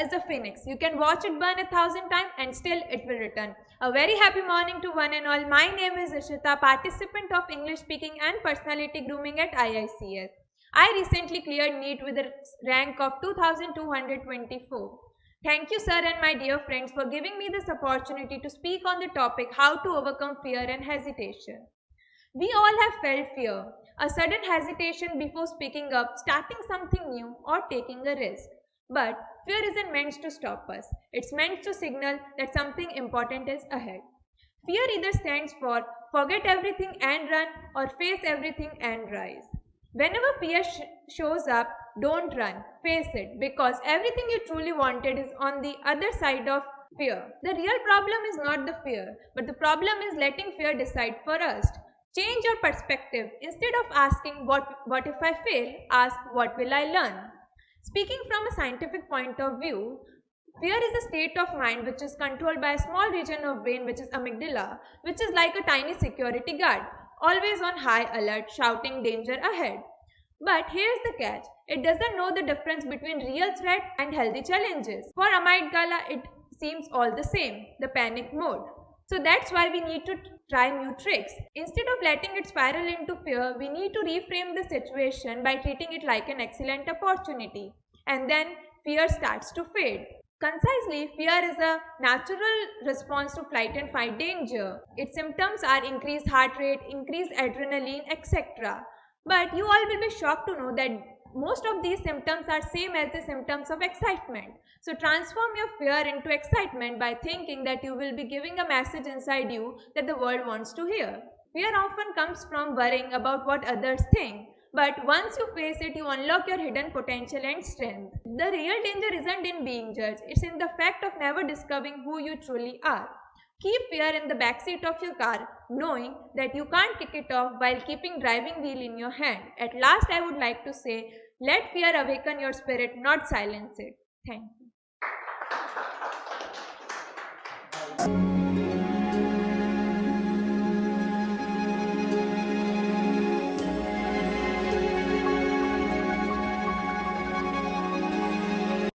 is a phoenix. You can watch it burn 1,000 times and still it will return. A very happy morning to one and all. My name is Ishita, participant of English speaking and personality grooming at IICS. I recently cleared NEET with a rank of 2224. Thank you, sir, and my dear friends, for giving me this opportunity to speak on the topic how to overcome fear and hesitation. We all have felt fear, a sudden hesitation before speaking up, starting something new, or taking a risk. But fear isn't meant to stop us, it's meant to signal that something important is ahead. Fear either stands for forget everything and run or face everything and rise. Whenever fear shows up, don't run, face it, because everything you truly wanted is on the other side of fear. The real problem is not the fear, but the problem is letting fear decide for us. Change your perspective. Instead of asking, what if I fail? Ask, what will I learn? Speaking from a scientific point of view, fear is a state of mind which is controlled by a small region of brain which is amygdala, which is like a tiny security guard, always on high alert, shouting danger ahead. But here's the catch. It doesn't know the difference between real threat and healthy challenges. For amygdala, it seems all the same, the panic mode. So that's why we need to try new tricks. Instead of letting it spiral into fear, we need to reframe the situation by treating it like an excellent opportunity. And then fear starts to fade. Concisely, fear is a natural response to flight and fight danger. Its symptoms are increased heart rate, increased adrenaline, etc. But you all will be shocked to know that most of these symptoms are same as the symptoms of excitement. So transform your fear into excitement by thinking that you will be giving a message inside you that the world wants to hear. Fear often comes from worrying about what others think. But once you face it, you unlock your hidden potential and strength. The real danger isn't in being judged, it's in the fact of never discovering who you truly are. Keep fear in the backseat of your car, knowing that you can't kick it off while keeping driving wheel in your hand. At last, I would like to say, let fear awaken your spirit, not silence it. Thank you.